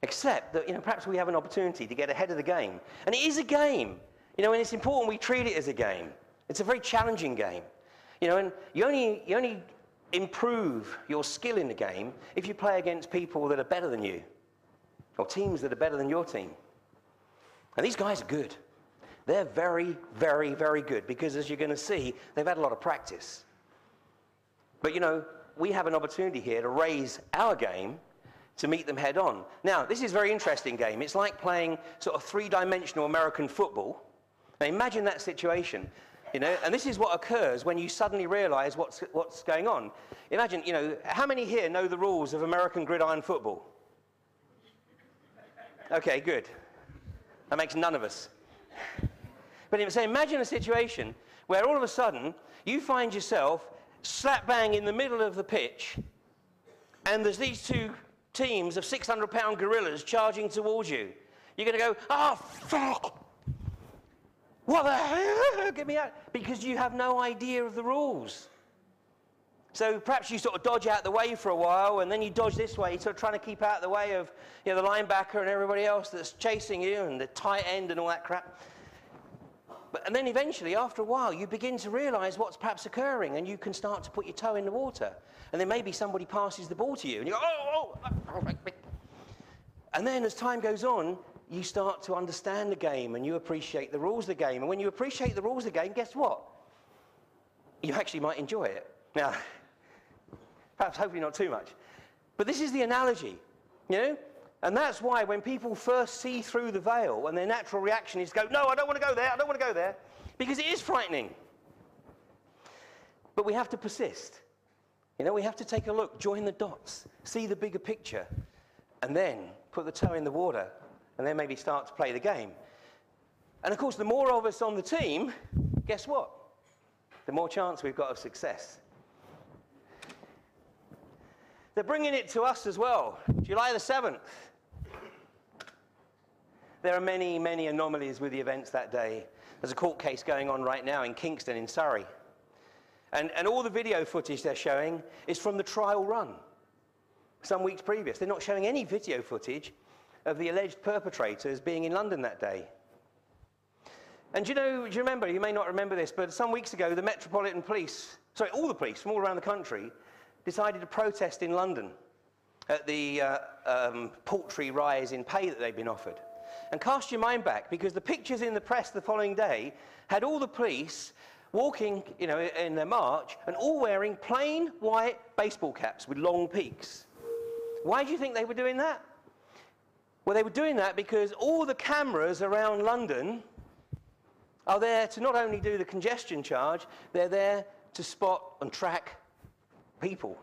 Except that, perhaps we have an opportunity to get ahead of the game. And it is a game, and it's important we treat it as a game. It's a very challenging game, and you only improve your skill in the game if you play against people that are better than you, or teams that are better than your team. And these guys are good. They're very, very, very good, because as you're going to see, they've had a lot of practice. But, we have an opportunity here to raise our game to meet them head on. Now, this is a very interesting game. It's like playing sort of three-dimensional American football. Now, imagine that situation, and this is what occurs when you suddenly realize what's going on. Imagine, how many here know the rules of American gridiron football? Okay, good. That makes none of us. But so imagine a situation where all of a sudden you find yourself slap bang in the middle of the pitch, and there's these two teams of 600-pound gorillas charging towards you. You're going to go, oh, fuck! What the hell? Get me out. Because you have no idea of the rules. So perhaps you sort of dodge out the way for a while, and then you dodge this way, sort of trying to keep out the way of the linebacker and everybody else that's chasing you, and the tight end and all that crap. And then eventually, after a while, you begin to realize what's perhaps occurring, and you can start to put your toe in the water. And then maybe somebody passes the ball to you, and you go, oh. And then as time goes on, you start to understand the game, and you appreciate the rules of the game. And when you appreciate the rules of the game, guess what? You actually might enjoy it. Now, perhaps hopefully not too much. But this is the analogy, And that's why when people first see through the veil, and their natural reaction is to go, no, I don't want to go there, I don't want to go there, because it is frightening. But we have to persist. We have to take a look, join the dots, see the bigger picture, and then put the toe in the water, and then maybe start to play the game. And of course, the more of us on the team, guess what? The more chance we've got of success. They're bringing it to us as well, July the 7th. There are many, many anomalies with the events that day. There's a court case going on right now in Kingston in Surrey. And all the video footage they're showing is from the trial run, some weeks previous. They're not showing any video footage of the alleged perpetrators being in London that day. And do you remember, you may not remember this, but some weeks ago, the Metropolitan Police, sorry, all the police from all around the country, decided to protest in London at the paltry rise in pay that they'd been offered. And cast your mind back, because the pictures in the press the following day had all the police walking, in their march, and all wearing plain white baseball caps with long peaks. Why do you think they were doing that? Well, they were doing that because all the cameras around London are there to not only do the congestion charge, they're there to spot and track people.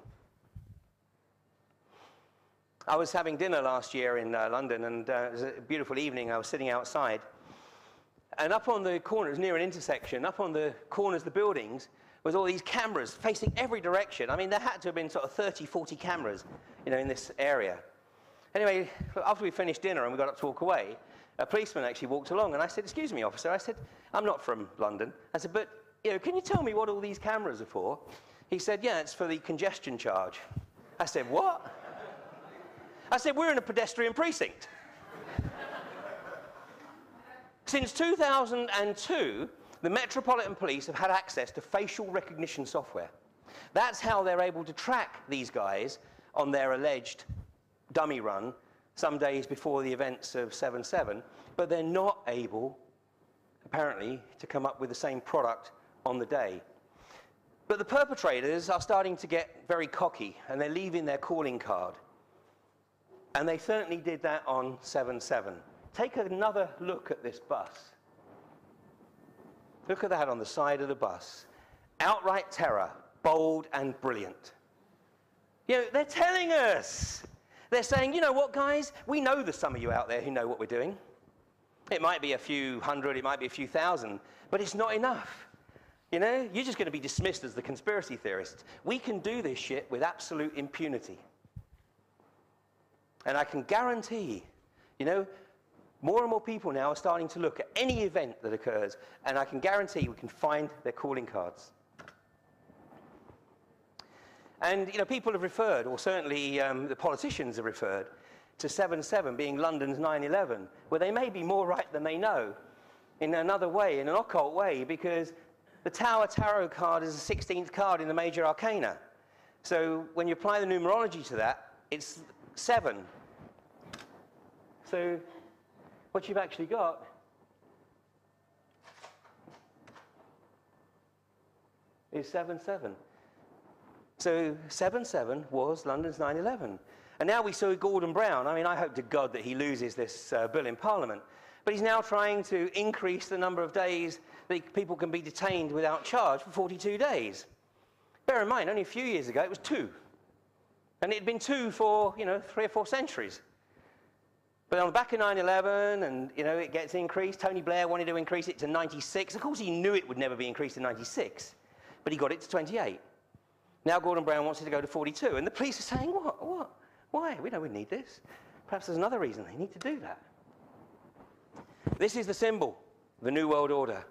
I was having dinner last year in London, and it was a beautiful evening. I was sitting outside, and up on the corners, near an intersection, up on the corners of the buildings, was all these cameras facing every direction. I mean, there had to have been sort of 30, 40 cameras, in this area. Anyway, after we finished dinner and we got up to walk away, a policeman actually walked along, and I said, "Excuse me, officer." I said, "I'm not from London." I said, "But, can you tell me what all these cameras are for?" He said, "Yeah, it's for the congestion charge." I said, "What?" I said, "We're in a pedestrian precinct." Since 2002, the Metropolitan Police have had access to facial recognition software. That's how they're able to track these guys on their alleged dummy run some days before the events of 7/7, but they're not able, apparently, to come up with the same product on the day. But the perpetrators are starting to get very cocky, and they're leaving their calling card. And they certainly did that on 7/7. Take another look at this bus. Look at that on the side of the bus. Outright terror, bold and brilliant. They're telling us. They're saying, you know what, guys? We know there's some of you out there who know what we're doing. It might be a few hundred, it might be a few thousand, but it's not enough. You're just going to be dismissed as the conspiracy theorists. We can do this shit with absolute impunity. And I can guarantee, more and more people now are starting to look at any event that occurs, and I can guarantee we can find their calling cards. And people have referred, or certainly the politicians have referred, to 7/7 being London's 9/11, where they may be more right than they know in another way, in an occult way, because the Tower Tarot card is the 16th card in the major arcana. So when you apply the numerology to that, it's 7. So what you've actually got is 7/7. So 7/7 was London's 9/11. And now we saw Gordon Brown. I mean, I hope to God that he loses this bill in Parliament. But he's now trying to increase the number of days that people can be detained without charge for 42 days. Bear in mind, only a few years ago, it was 2. And it had been 2 for, 3 or 4 centuries. But on the back of 9/11, and, it gets increased. Tony Blair wanted to increase it to 96. Of course, he knew it would never be increased to 96. But he got it to 28. Now Gordon Brown wants it to go to 42. And the police are saying, what? Why? We don't need this. Perhaps there's another reason they need to do that. This is the symbol, the New World Order.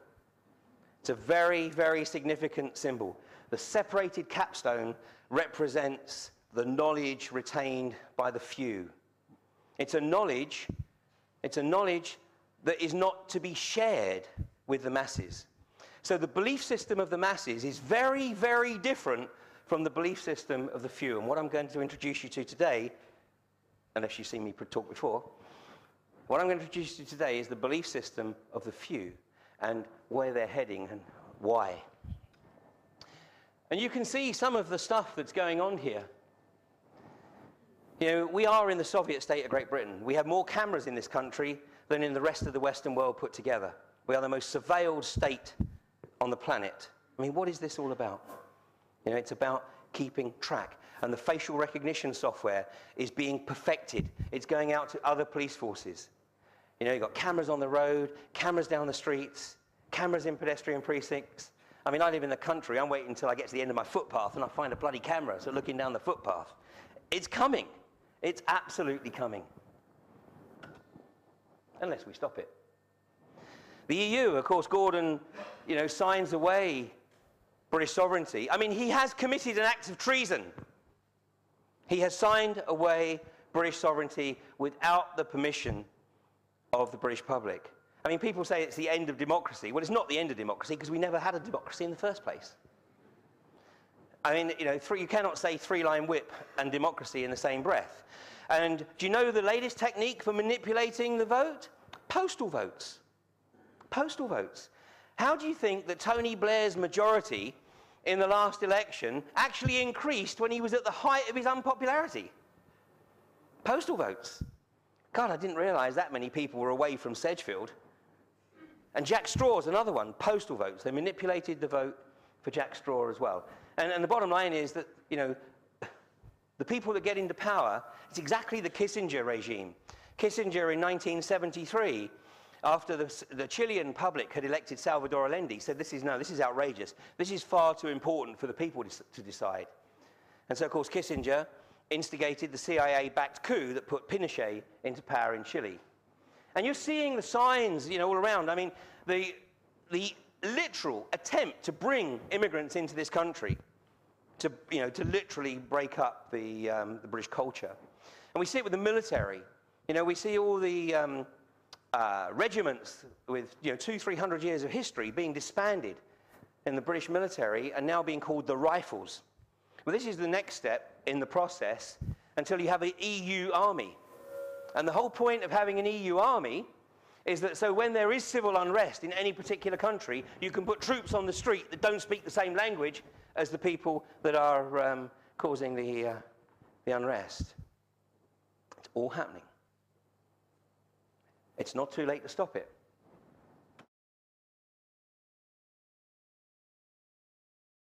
It's a very, very significant symbol. The separated capstone represents the knowledge retained by the few. It's a knowledge that is not to be shared with the masses. So the belief system of the masses is very, very different from the belief system of the few. And what I'm going to introduce you to today, unless you've seen me talk before, what I'm going to introduce you to today is the belief system of the few and where they're heading and why. And you can see some of the stuff that's going on here. We are in the Soviet state of Great Britain. We have more cameras in this country than in the rest of the Western world put together. We are the most surveilled state on the planet. I mean, what is this all about? It's about keeping track. And the facial recognition software is being perfected. It's going out to other police forces. You've got cameras on the road, cameras down the streets, cameras in pedestrian precincts. I mean, I live in the country. I'm waiting until I get to the end of my footpath and I find a bloody camera, so looking down the footpath. It's coming. It's absolutely coming. Unless we stop it. The EU, of course, Gordon, signs away British sovereignty. I mean, he has committed an act of treason. He has signed away British sovereignty without the permission of the British public. I mean, people say it's the end of democracy. Well, it's not the end of democracy because we never had a democracy in the first place. I mean, you cannot say 3-line whip and democracy in the same breath. And do you know the latest technique for manipulating the vote? Postal votes. Postal votes. How do you think that Tony Blair's majority in the last election actually increased when he was at the height of his unpopularity? Postal votes. God, I didn't realize that many people were away from Sedgefield. And Jack Straw's another one, postal votes. They manipulated the vote for Jack Straw as well. And the bottom line is that, the people that get into power, it's exactly the Kissinger regime. Kissinger in 1973, after the Chilean public had elected Salvador Allende, said, this is outrageous. This is far too important for the people to decide. And so, of course, Kissinger instigated the CIA-backed coup that put Pinochet into power in Chile. And you're seeing the signs, all around. I mean, the literal attempt to bring immigrants into this country, to literally break up the British culture. And we see it with the military. We see all the regiments with 200-300 years of history being disbanded in the British military and now being called the Rifles. Well, this is the next step in the process until you have an EU army. And the whole point of having an EU army is that so when there is civil unrest in any particular country, you can put troops on the street that don't speak the same language as the people that are causing the unrest. It's all happening. It's not too late to stop it.